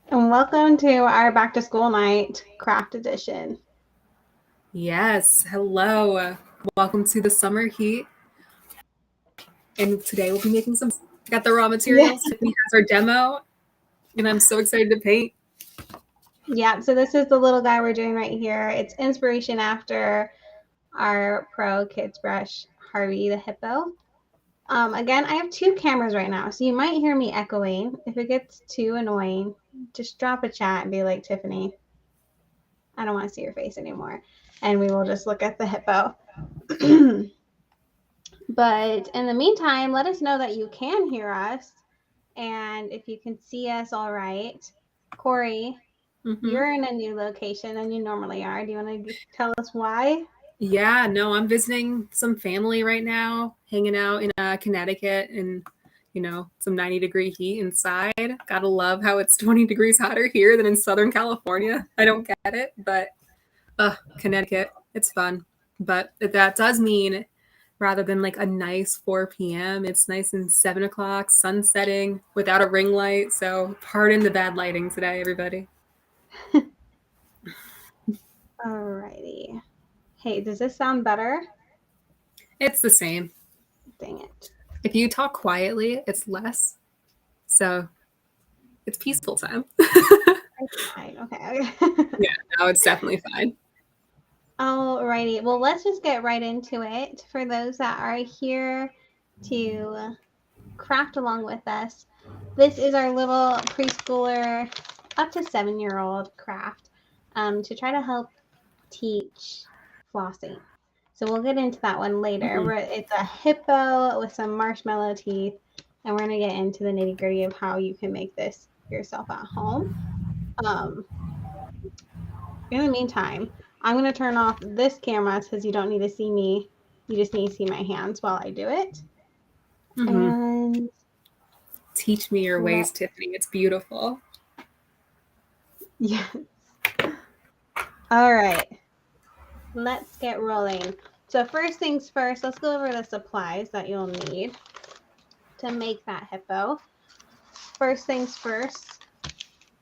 And welcome to our back to school night craft edition. Yes, hello. Welcome to the summer heat. And today we'll be making some. Got the raw Yeah. materials. Tiffany has our demo, and I'm so excited to paint. Yeah, so this is the little guy we're doing right here. It's inspiration after our pro kids brush, Harvey the hippo. Again, I have two cameras right now, so you might hear me echoing. If it gets too annoying, just drop a chat and be like, Tiffany, I don't want to see your face anymore. And we will just look at the hippo. But in the meantime, let us know that you can hear us and if you can see us all right. Corey, you're in a new location than you normally are. Do you want to tell us why? Yeah, no, I'm visiting some family right now, hanging out in Connecticut and, some 90-degree heat inside. Gotta love how it's 20 degrees hotter here than in Southern California. I don't get it, but Connecticut, it's fun. But that does mean rather than like a nice 4 p.m., it's nice and 7 o'clock, sun setting without a ring light. So pardon the bad lighting today, everybody. Alrighty. Hey, does this sound better? It's the same. Dang it. If you talk quietly, it's less. So it's peaceful time. Fine. Okay. Yeah, no, it's definitely fine. Alrighty. Well, let's just get right into it. For those that are here to craft along with us, this is our little preschooler up to 7-year-old craft to try to help teach flossing. So we'll get into that one later. Mm-hmm. It's a hippo with some marshmallow teeth, and we're going to get into the nitty gritty of how you can make this yourself at home. In the meantime, I'm going to turn off this camera because you don't need to see me. You just need to see my hands while I do it. Mm-hmm. And teach me your ways, Tiffany. It's beautiful. yes. All right. Let's get rolling. So first things first, let's go over the supplies that you'll need to make that hippo. First things first,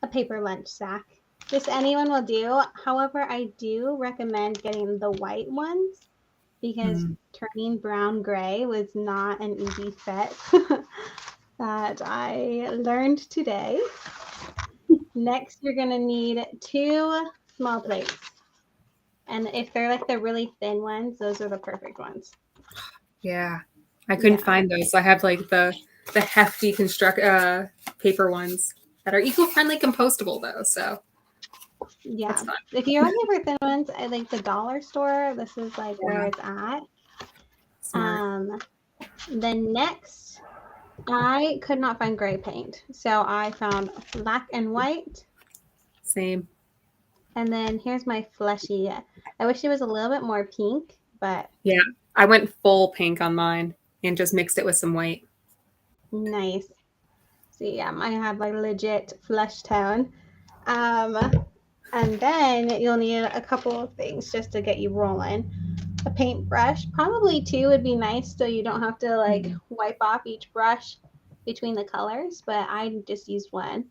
a paper lunch sack. Just anyone will do. However, I do recommend getting the white ones because turning brown gray was not an easy fit that I learned today. Next, you're going to need 2 small plates. And if they're like the really thin ones, those are the perfect ones. Yeah. I couldn't find those. So I have like the hefty paper ones that are eco-friendly, compostable though. So yeah, if you're looking for thin ones, I like the dollar store. This is like where it's at. Smart. Then next, I could not find gray paint, so I found black and white. Same. And then here's my fleshy. I wish it was a little bit more pink, but yeah, I went full pink on mine and just mixed it with some white. Nice. See, I had like legit flesh tone. And then you'll need a couple of things just to get you rolling. A paintbrush, probably 2 would be nice, so you don't have to like wipe off each brush between the colors. But I just used one.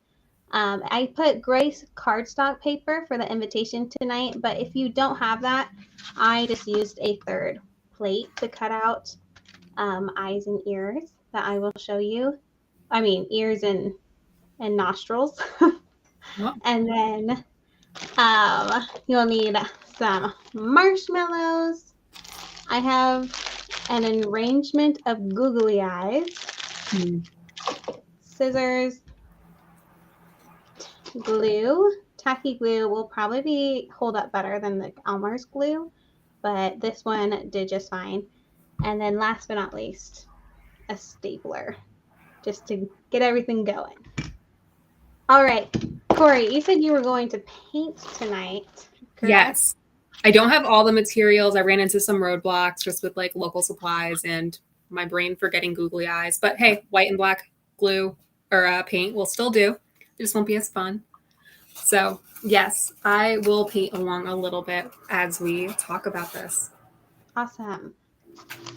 I put gray cardstock paper for the invitation tonight, but if you don't have that, I just used a 3rd plate to cut out eyes and ears that I will show you. I mean, ears and nostrils. And then you'll need some marshmallows. I have an arrangement of googly eyes, scissors, glue. Tacky glue will probably hold up better than the Elmer's glue, but this one did just fine. And then last but not least, a stapler, just to get everything going. All right, Corey, you said you were going to paint tonight, correct? Yes. I don't have all the materials. I ran into some roadblocks just with like local supplies and my brain forgetting googly eyes. But hey, white and black glue or paint will still do. It just won't be as fun. So yes, I will paint along a little bit as we talk about this. Awesome.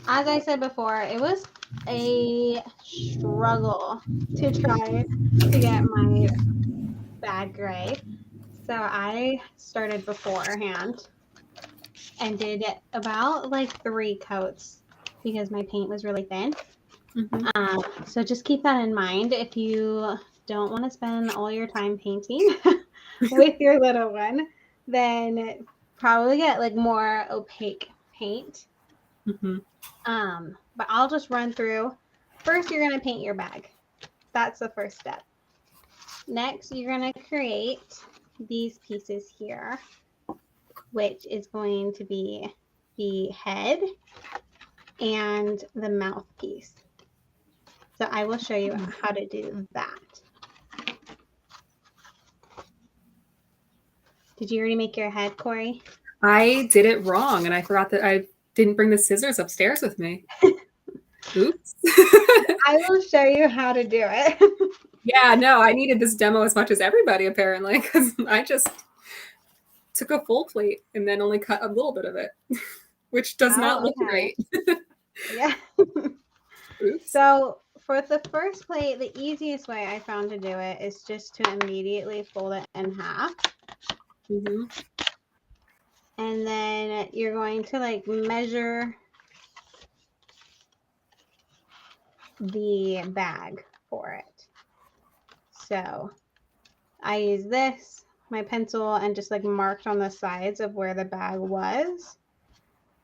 As I said before, it was a struggle to try to get my bag gray. So I started beforehand and did about like 3 coats because my paint was really thin. So just keep that in mind if you don't want to spend all your time painting with your little one, then probably get like more opaque paint. But I'll just run through. First, you're going to paint your bag. That's the first step. Next, you're going to create these pieces here, which is going to be the head and the mouthpiece. So I will show you how to do that. Did you already make your head, Corey? I did it wrong, and I forgot that I didn't bring the scissors upstairs with me. Oops. I will show you how to do it. Yeah, no, I needed this demo as much as everybody, apparently, because I just took a full plate and then only cut a little bit of it, which does not look great. Yeah. Oops. So for the first plate, the easiest way I found to do it is just to immediately fold it in half. And then you're going to like measure the bag for it. So I use this, my pencil, and just like marked on the sides of where the bag was,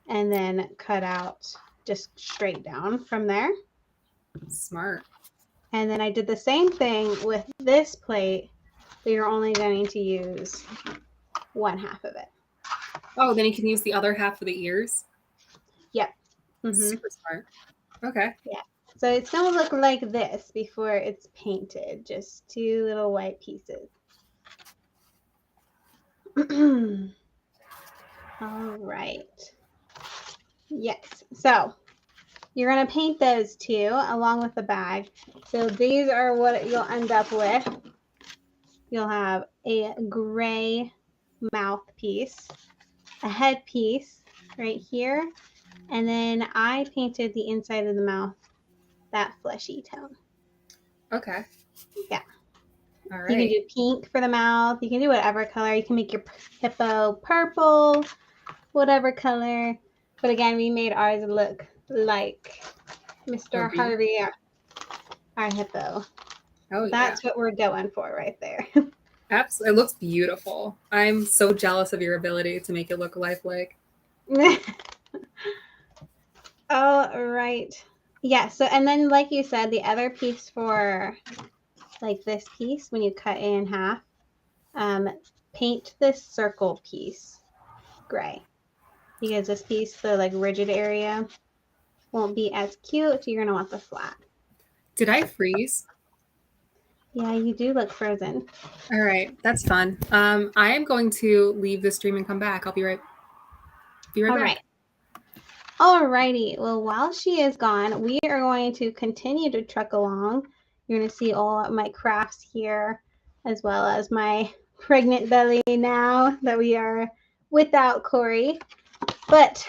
and then cut out just straight down from there. Smart. And then I did the same thing with this plate, but you're only going to use 1/2 of it. Oh, then you can use the other half for the ears? Yep. Super smart. Okay. Yeah. So it's going to look like this before it's painted, just 2 little white pieces. All right. Yes. So you're going to paint those 2 along with the bag. So these are what you'll end up with. You'll have a gray mouthpiece, a headpiece right here, and then I painted the inside of the mouth that fleshy tone. Okay. Yeah. All right. You can do pink for the mouth. You can do whatever color. You can make your hippo purple, whatever color. But again, we made ours look like Mr. Harvey, our hippo. Oh, that's what we're going for right there. Absolutely. It looks beautiful. I'm so jealous of your ability to make it look lifelike. All right. Yeah. So, and then like you said, the other piece for like this piece, when you cut it in half, paint this circle piece gray, because this piece, the like rigid area, won't be as cute. You're gonna want the flat. Did I freeze? Yeah, you do look frozen. All right, that's fun. I am going to leave the stream and come back. I'll be right back. All righty. Well, while she is gone, we are going to continue to truck along. You're going to see all of my crafts here, as well as my pregnant belly now that we are without Corey. But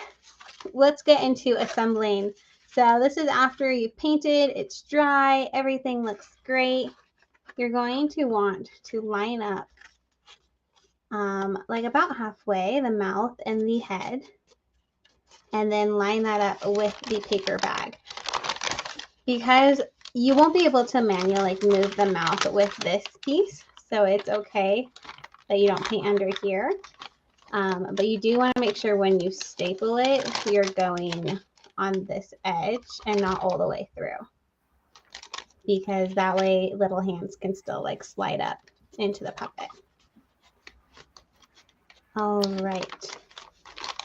let's get into assembling. So this is after you've painted, it's dry, everything looks great. You're going to want to line up like about halfway the mouth and the head, and then line that up with the paper bag, because you won't be able to manually move the mouth with this piece, so it's okay that you don't paint under here, but you do want to make sure when you staple it, you're going on this edge and not all the way through, because that way little hands can still like slide up into the puppet. All right.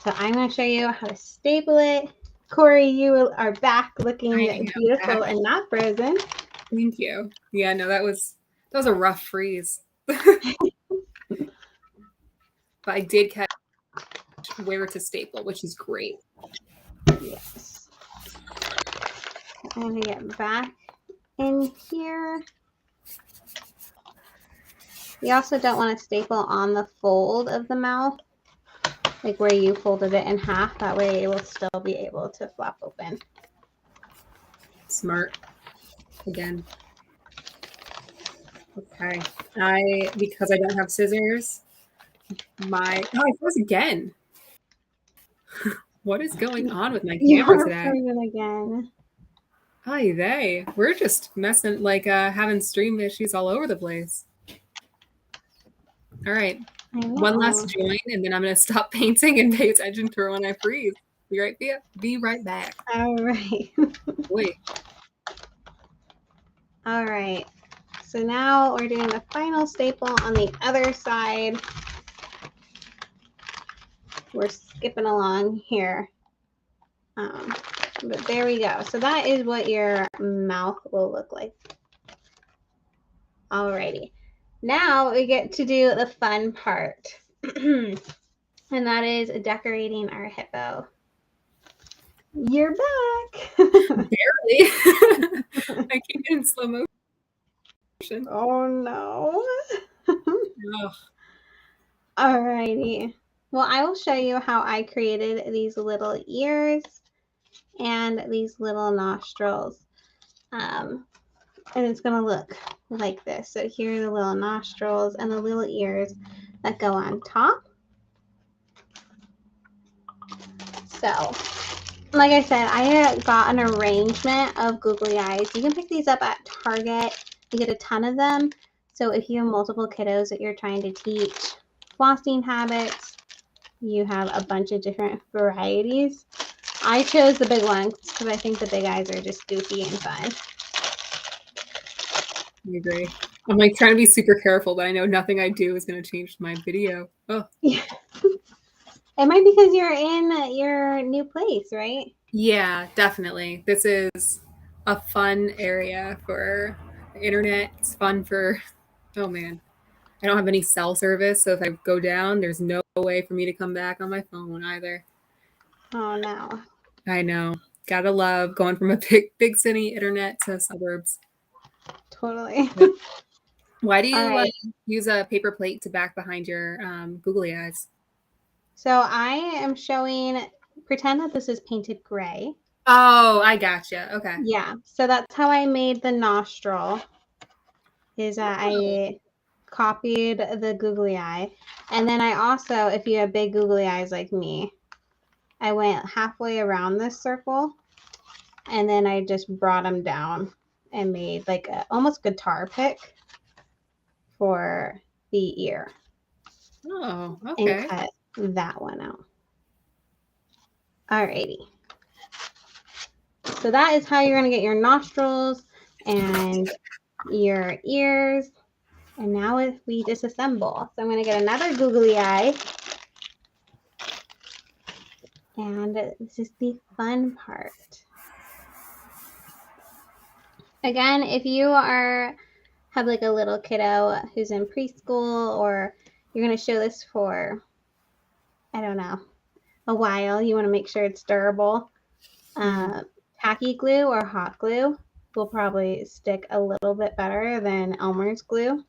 So I'm going to show you how to staple it. Corey, you are back looking beautiful and not frozen. Thank you. Yeah, no, that was a rough freeze. But I did catch where to staple, which is great. Yes. I'm going to get back in here. You also don't want to staple on the fold of the mouth, like where you folded it in half. That way it will still be able to flap open. Smart. Again. Okay. Because I don't have scissors, I froze again. What is going on with my camera You're today? frozen again. Hi, we're just messing, having stream issues all over the place. All right. I know. One last join, and then I'm going to stop painting and pay attention to when I freeze. Be right back. All right. Wait. All right. So now we're doing the final staple on the other side. We're skipping along here. But there we go. So that is what your mouth will look like. Alrighty. Now we get to do the fun part. And that is decorating our hippo. You're back. Barely. I came in slow motion. Oh no. Ugh. Alrighty. Well, I will show you how I created these little ears and these little nostrils. And it's going to look like this. So here are the little nostrils and the little ears that go on top. So, like I said, I got an arrangement of googly eyes. You can pick these up at Target. You get a ton of them. So if you have multiple kiddos that you're trying to teach flossing habits, you have a bunch of different varieties. I chose the big ones because I think the big eyes are just goofy and fun. I agree. I'm trying to be super careful, but I know nothing I do is going to change my video. Oh. Yeah. It might be because you're in your new place, right? Yeah, definitely. This is a fun area for the internet. It's fun for, oh man, I don't have any cell service. So if I go down, there's no way for me to come back on my phone either. Oh no. I know. Gotta love going from a big city internet to suburbs. Totally. Why do you use a paper plate to back behind your googly eyes? So I am showing, pretend that this is painted gray. Oh, I gotcha. Okay. Yeah. So that's how I made the nostril. I copied the googly eye. And then I also, if you have big googly eyes like me, I went halfway around this circle and then I just brought them down and made like a almost guitar pick for the ear. Oh, okay. And cut that one out. Alrighty. So that is how you're going to get your nostrils and your ears. And now we disassemble. So I'm going to get another googly eye. And this is the fun part. Again, if you have like a little kiddo who's in preschool, or you're going to show this for, I don't know, a while, you want to make sure it's durable. Tacky glue or hot glue will probably stick a little bit better than Elmer's glue.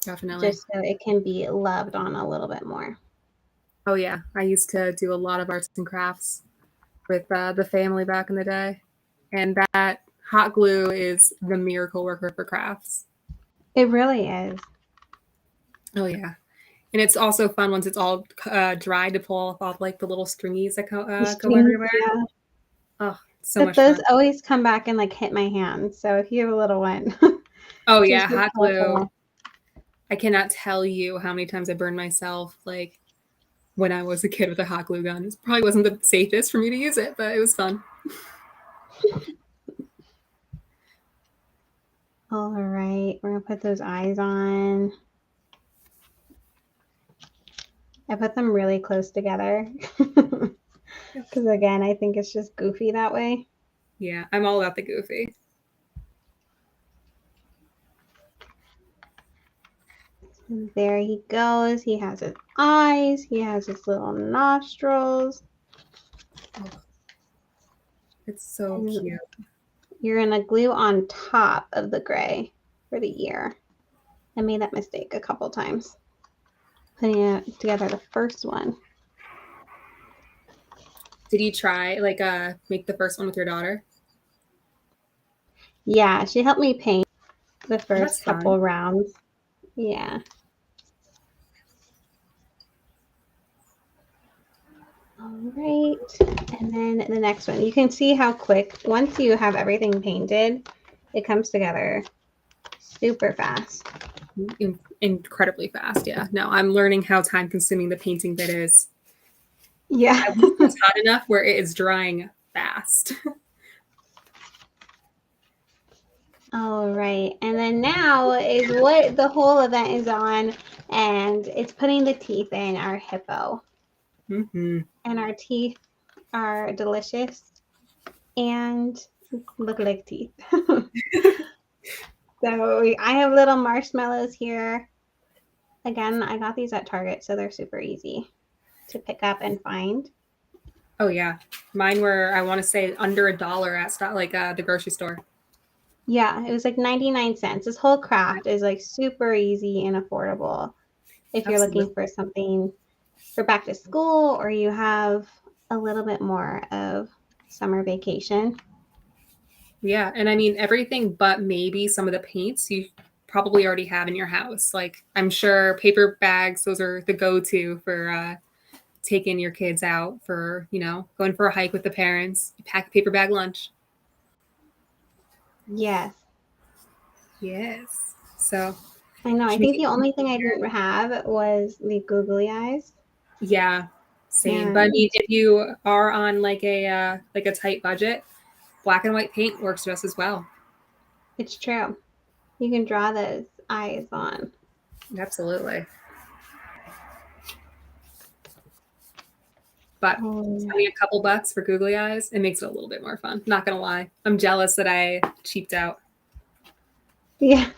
Definitely. Just so it can be loved on a little bit more. Oh yeah, I used to do a lot of arts and crafts with the family back in the day, and that hot glue is the miracle worker for crafts. It really is. Oh yeah, and it's also fun once it's all dry to pull off like the little stringies that go everywhere. Yeah. Oh, so much those fun. always come back and like hit my hand. So if you have a little one. Oh yeah, hot glue. I cannot tell you how many times I burned myself like when I was a kid with a hot glue gun. It probably wasn't the safest for me to use it, but it was fun. All right, we're gonna put those eyes on. I put them really close together because again, I think it's just goofy that way. Yeah, I'm all about the goofy. And there he goes. He has his eyes. He has his little nostrils. Oh, it's so cute. You're going to glue on top of the gray for the ear. I made that mistake a couple times. Putting it together the first one. Did you try make the first one with your daughter? Yeah, she helped me paint. the first couple rounds. Yeah. All right. And then the next one. You can see how quick, once you have everything painted, it comes together super fast. Incredibly fast, yeah. No, I'm learning how time-consuming the painting bit is. Yeah. At least it's hot enough where it is drying fast. All right. And then now is what the whole event is on, and it's putting the teeth in our hippo. Mm-hmm. And our teeth are delicious and look like teeth. So I have little marshmallows here. Again, I got these at Target, so they're super easy to pick up and find. Oh yeah, mine were, I want to say, under $1 at the grocery store. Yeah, it was like 99 cents. This whole craft is like super easy and affordable if you're looking for something for back to school or you have a little bit more of summer vacation. Yeah, and I mean everything but maybe some of the paints you probably already have in your house. Like I'm sure paper bags, those are the go-to for taking your kids out for, going for a hike with the parents. You pack a paper bag lunch. Yes. Yes. So I know. I think the only thing I didn't have was the googly eyes. Yeah, same. But I mean, if you are on like a tight budget, black and white paint works just as well. It's true. You can draw those eyes on. Absolutely. But spending a couple bucks for googly eyes, it makes it a little bit more fun. Not gonna lie. I'm jealous that I cheaped out. Yeah.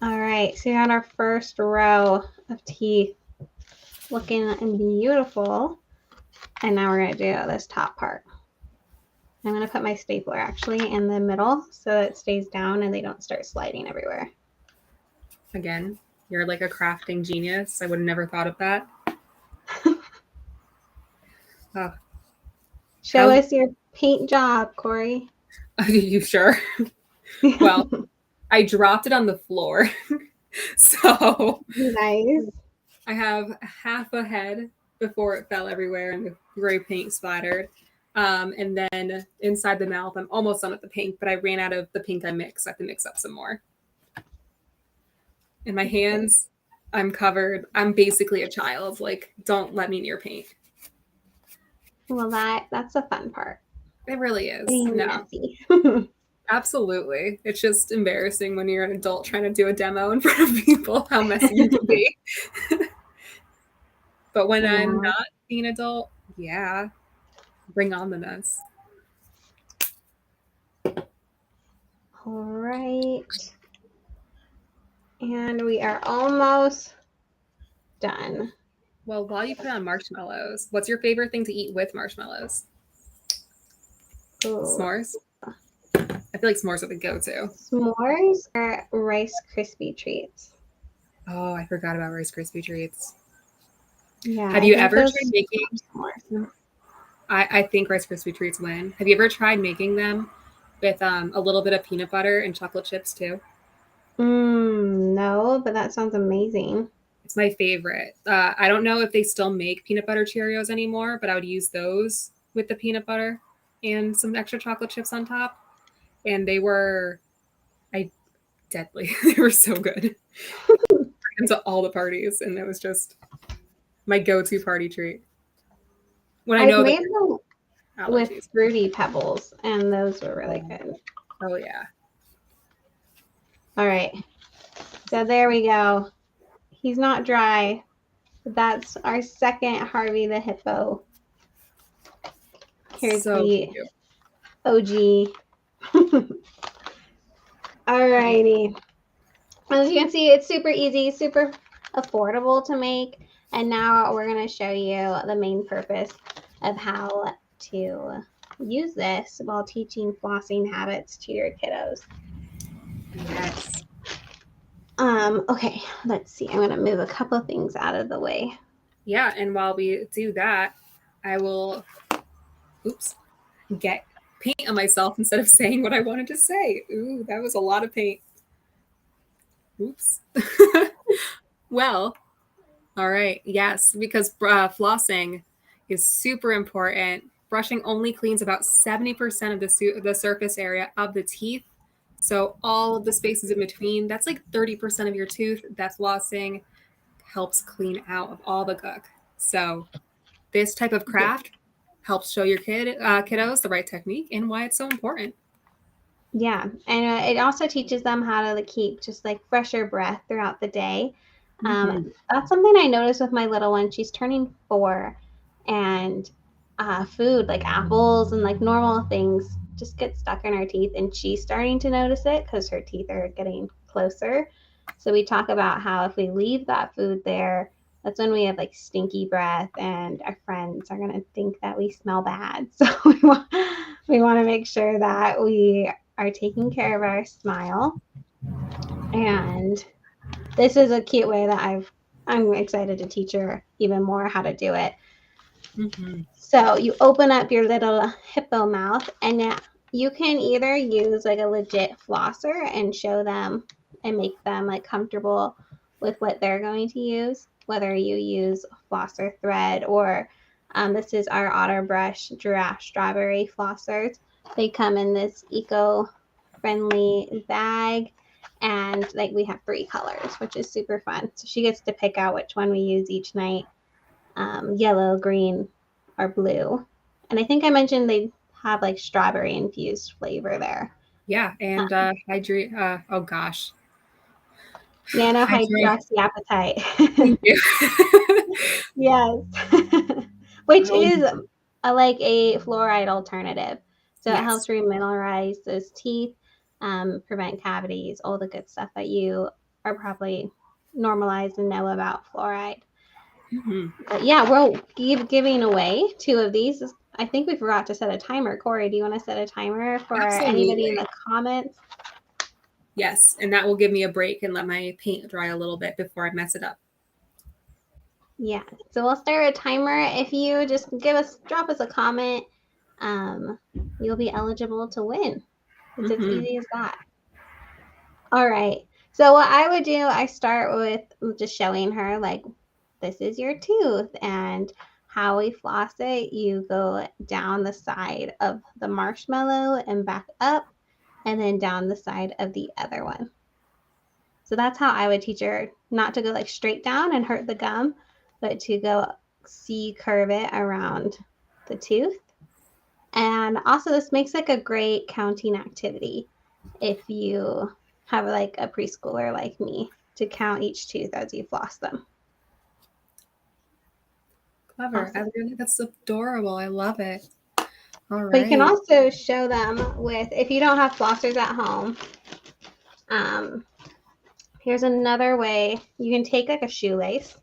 All right, so we got our first row of teeth looking beautiful. And now we're gonna do this top part. I'm gonna put my stapler actually in the middle so it stays down and they don't start sliding everywhere. Again, you're like a crafting genius. I would have never thought of that. Oh. Show us your paint job, Corey. Are you sure? Well, I dropped it on the floor. So nice. I have half a head before it fell everywhere and the gray paint splattered. And then inside the mouth, I'm almost done with the pink, but I ran out of the pink I mixed. I have to mix up some more. In my hands, I'm covered. I'm basically a child. Like, don't let me near paint. Well, that's the fun part. It really is. Being messy. Absolutely. It's just embarrassing when you're an adult trying to do a demo in front of people, how messy you can be. But when I'm not being an adult, yeah, bring on the mess. All right. And we are almost done. Well, while you put on marshmallows, what's your favorite thing to eat with marshmallows? Ooh. S'mores? I feel like s'mores are the go-to. S'mores are Rice Krispie treats. Oh, I forgot about Rice Krispie treats. Yeah. Have you ever tried making s'mores? I think Rice Krispie treats win. Have you ever tried making them with a little bit of peanut butter and chocolate chips too? No, but that sounds amazing. It's my favorite. I don't know if they still make peanut butter Cheerios anymore, but I would use those with the peanut butter and some extra chocolate chips on top. And they were deadly. They were so good. Into all the parties, and it was just my go-to party treat. When I know made them with Fruity Pebbles, and those were really good. Oh yeah. All right. So there we go. He's not dry. That's our second Harvey the Hippo. Here's so the cute. OG. Alrighty. As you can see, it's super easy, super affordable to make. And now we're going to show you the main purpose of how to use this while teaching flossing habits to your kiddos. Yes. Okay, let's see. I'm going to move a couple of things out of the way. Yeah, and while we do that, I will get paint on myself instead of saying what I wanted to say. Ooh, that was a lot of paint. Oops. Well, all right. Yes, because flossing is super important. Brushing only cleans about 70% of the surface area of the teeth. So all of the spaces in between, that's like 30% of your tooth. That flossing helps clean out of all the gunk. So this type of craft helps show your kiddos the right technique and why it's so important. Yeah, and it also teaches them how to keep just like fresher breath throughout the day. That's something I noticed with my little one. She's turning 4, and food like apples and like normal things just get stuck in her teeth, and she's starting to notice it because her teeth are getting closer. So we talk about how if we leave that food there, that's when we have like stinky breath, and our friends are gonna think that we smell bad. So we want to make sure that we are taking care of our smile. And this is a cute way that I'm excited to teach her even more how to do it. So you open up your little hippo mouth, and you can either use like a legit flosser and show them and make them like comfortable with what they're going to use, whether you use flosser thread or this is our AutoBrush Giraffe Strawberry Flossers. They come in this eco-friendly bag, and like we have 3 colors, which is super fun. So she gets to pick out which one we use each night, yellow, green, or blue. And I think I mentioned they have like strawberry infused flavor there. Yeah, and hydrate. Oh gosh, Nano hydrate. hydroxy appetite. Thank you. Yes. Which is like a fluoride alternative. So it helps remineralize those teeth, prevent cavities, all the good stuff that you are probably normalized and know about fluoride. But yeah, we'll keep giving away 2 of these. I think we forgot to set a timer. Corey, do you want to set a timer for anybody in the comments? Yes, and that will give me a break and let my paint dry a little bit before I mess it up. Yeah, so we'll start a timer. If you just drop us a comment, you'll be eligible to win. It's as easy as that. All right. So what I would do, I start with just showing her like, this is your tooth, and how we floss it. You go down the side of the marshmallow and back up, and then down the side of the other one. So that's how I would teach her, not to go like straight down and hurt the gum, but to go curve it around the tooth. And also this makes like a great counting activity if you have like a preschooler like me to count each tooth as you floss them. Clever. Awesome. That's adorable. I love it. All right. But you can also show them with, if you don't have flossers at home, here's another way. You can take like a shoelace,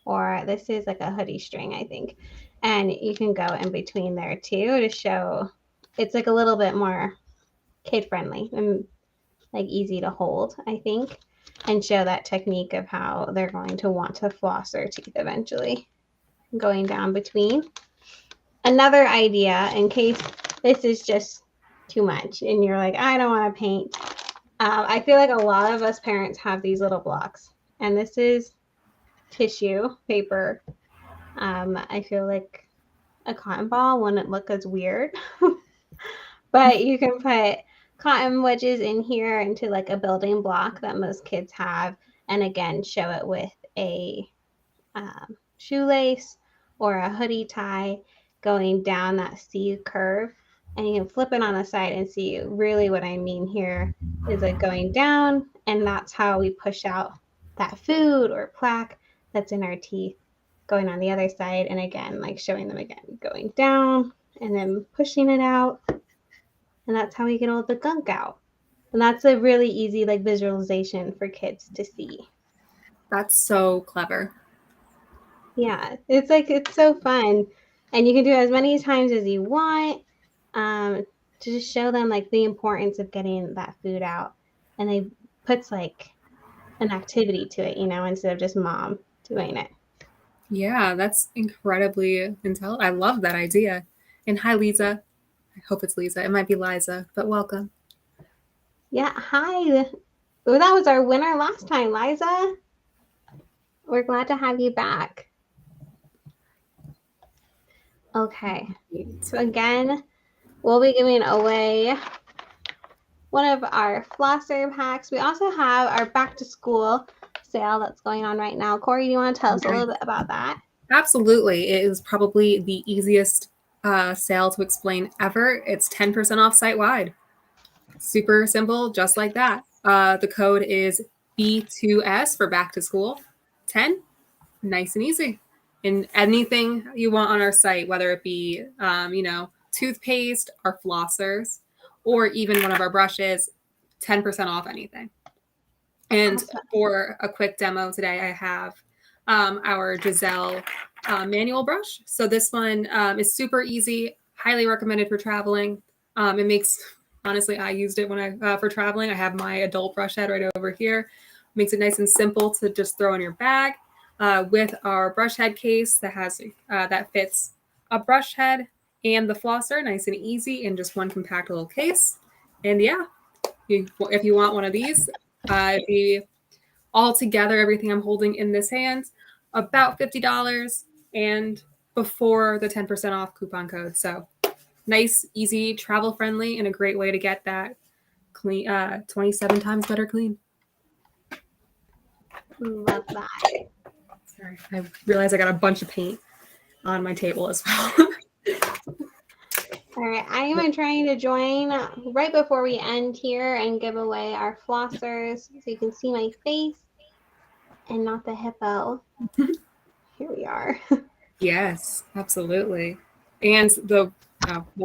or this is like a hoodie string, I think, and you can go in between there too to show it's like a little bit more kid friendly and like easy to hold, I think, and show that technique of how they're going to want to floss their teeth eventually, going down between. Another idea, in case this is just too much and you're like, I don't want to paint, I feel like a lot of us parents have these little blocks, and this is tissue paper. I feel like a cotton ball wouldn't look as weird, but you can put cotton wedges in here into like a building block that most kids have, and again show it with a shoelace or a hoodie tie going down that C curve, and you can flip it on the side and see really what I mean here is like going down, and that's how we push out that food or plaque that's in our teeth, going on the other side, and again like showing them again going down and then pushing it out, and that's how we get all the gunk out. And that's a really easy like visualization for kids to see. That's so clever. Yeah, it's so fun, and you can do it as many times as you want, to just show them like the importance of getting that food out, and they puts like an activity to it, instead of just mom doing it. Yeah, that's incredibly intelligent. I love that idea. And hi, Lisa. I hope it's Lisa. It might be Liza, but welcome. Yeah, hi. Oh, that was our winner last time, Liza. We're glad to have you back. Okay. So again, we'll be giving away one of our flosser packs. We also have our back to school sale that's going on right now. Corey, do you want to tell us a little bit about that? Absolutely. It is probably the easiest sale to explain ever. It's 10% off site-wide. Super simple, just like that. The code is B2S for back to school 10. Nice and easy. And anything you want on our site, whether it be, toothpaste, our flossers, or even one of our brushes, 10% off anything. And Awesome. for a quick demo today, I have our Giselle manual brush. So this one is super easy, highly recommended for traveling. It makes, honestly, I used it when for traveling. I have my adult brush head right over here. Makes it nice and simple to just throw in your bag. With our brush head case that has that fits a brush head and the flosser, nice and easy in just one compact little case. And yeah, if you want one of these, all together, everything I'm holding in this hand, about $50, and before the 10% off coupon code. So nice, easy, travel friendly, and a great way to get that clean, 27 times better clean. Love that. Sorry, I realized I got a bunch of paint on my table as well. All right, I am trying to join right before we end here and give away our flossers so you can see my face and not the hippo. Here we are. Yes, absolutely. And never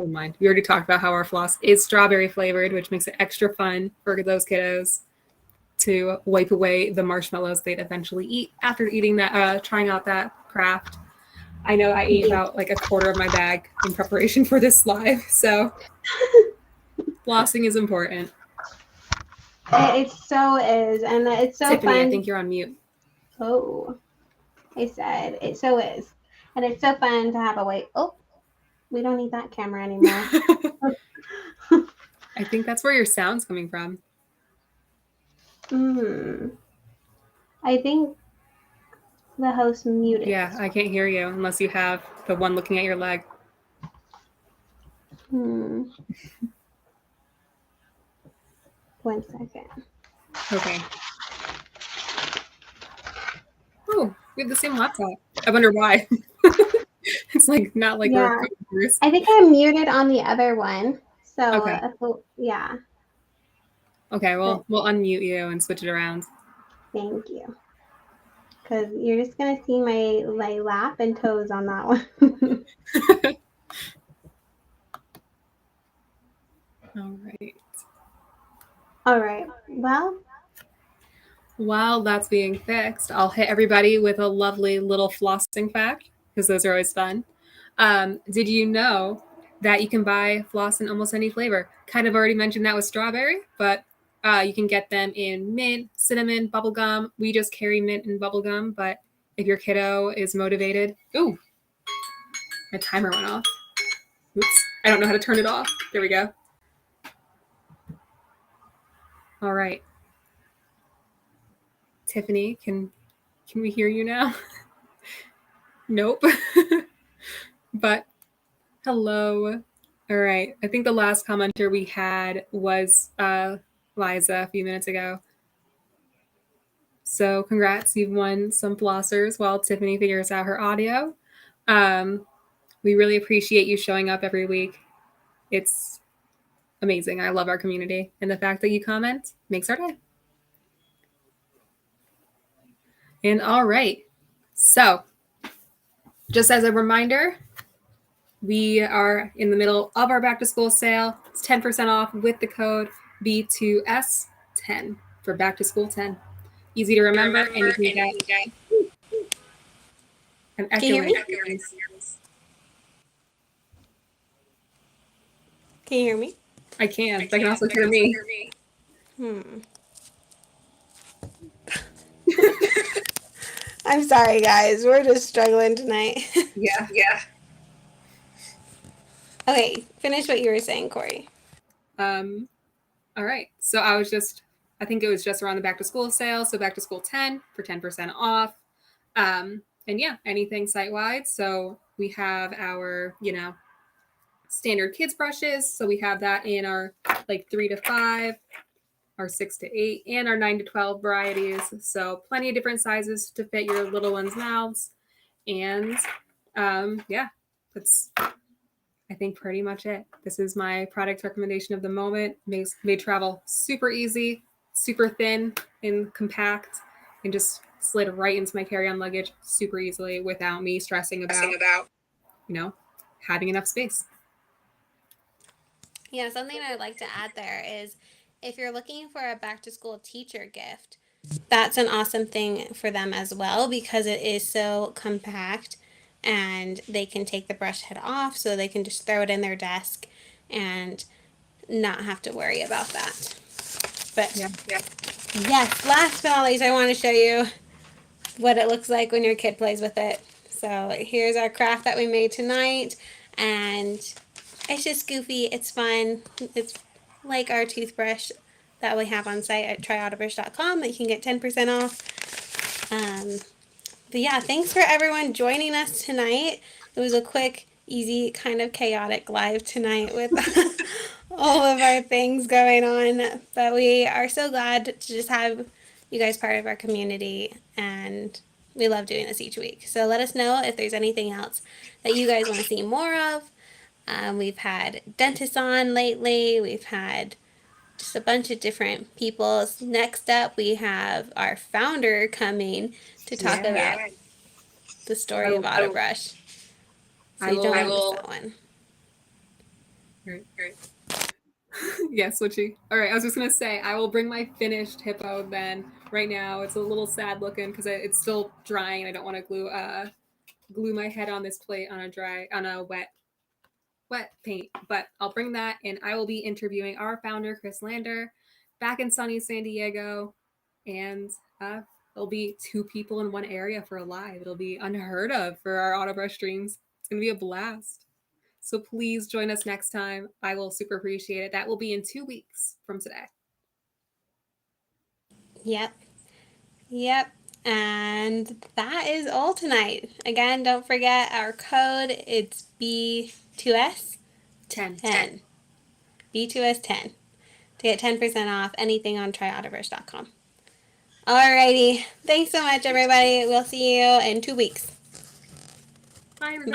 mind. We already talked about how our floss is strawberry flavored, which makes it extra fun for those kiddos to wipe away the marshmallows they'd eventually eat after eating that, trying out that craft. I know I ate about like a quarter of my bag in preparation for this live, so flossing is important. It so is, and it's so Tiffany, fun. I think you're on mute. Oh, I said it so is, and it's so fun to have a wait. Oh, we don't need that camera anymore. I think that's where your sound's coming from. I think the host muted. Yeah, I can't hear you unless you have the one looking at your leg. One second. Okay. Oh, we have the same laptop. I wonder why. It's like not like Yeah. we're computers. I think I'm muted on the other one. So Okay. Yeah. Okay, well, we'll unmute you and switch it around. Thank you. Because you're just gonna see my lap and toes on that one. All right. All right. Well, while that's being fixed, I'll hit everybody with a lovely little flossing fact, because those are always fun. Did you know that you can buy floss in almost any flavor? Kind of already mentioned that with strawberry, but you can get them in mint, cinnamon, bubblegum. We just carry mint and bubblegum, but if your kiddo is motivated... Ooh, my timer went off. Oops, I don't know how to turn it off. There we go. All right. Tiffany, can we hear you now? Nope. But hello. All right. I think the last commenter we had was Liza a few minutes ago. So congrats, you've won some flossers while Tiffany figures out her audio. We really appreciate you showing up every week. It's amazing. I love our community, and the fact that you comment makes our day. And all right. So just as a reminder, we are in the middle of our back to school sale. It's 10% off with the code B2S10 for back to school 10. Easy to remember, and you can get an echo. can you hear me? Can you hear me? I can. But I can also hear me. I'm sorry, guys. We're just struggling tonight. Yeah. Okay, finish what you were saying, Corey. All right. So I think it was just around the back to school sale. So back to school 10 for 10% off. And yeah, anything site wide. So we have our, standard kids brushes. So we have that in our like 3 to 5, our 6 to 8, and our 9 to 12 varieties. So plenty of different sizes to fit your little ones' mouths. And yeah, that's I think pretty much it. This is my product recommendation of the moment. Made travel super easy, super thin and compact, and just slid right into my carry-on luggage super easily without me stressing about, having enough space. Yeah, something I'd like to add there is if you're looking for a back to school teacher gift, that's an awesome thing for them as well because it is so compact and they can take the brush head off so they can just throw it in their desk and not have to worry about that. But yes, last but not least, I want to show you what it looks like when your kid plays with it. So here's our craft that we made tonight, and it's just goofy. It's fun. It's like our toothbrush that we have on site at tryAutoBrush.com that you can get 10% off. But yeah, thanks for everyone joining us tonight. It was a quick, easy, kind of chaotic live tonight with all of our things going on. But we are so glad to just have you guys part of our community, and we love doing this each week. So let us know if there's anything else that you guys want to see more of. We've had dentists on lately. We've had just a bunch of different people. Next up, we have our founder coming to talk about the story of AutoBrush. So you don't want to miss that one. Great. Yes, Switchy. All right, I was just gonna say I will bring my finished hippo. Then right now it's a little sad looking because it's still drying. I don't want to glue my head on this plate on a wet paint. But I'll bring that, and I will be interviewing our founder Chris Lander back in sunny San Diego, and there'll be 2 people in one area for a live. It'll be unheard of for our AutoBrush streams. It's gonna be a blast. So please join us next time. I will super appreciate it. That will be in 2 weeks from today. Yep. And that is all tonight. Again, don't forget our code. It's B2S 10. B2S 10 to get 10% off anything on tryAutoBrush.com. Alrighty. Thanks so much, everybody. We'll see you in 2 weeks. Bye, everybody.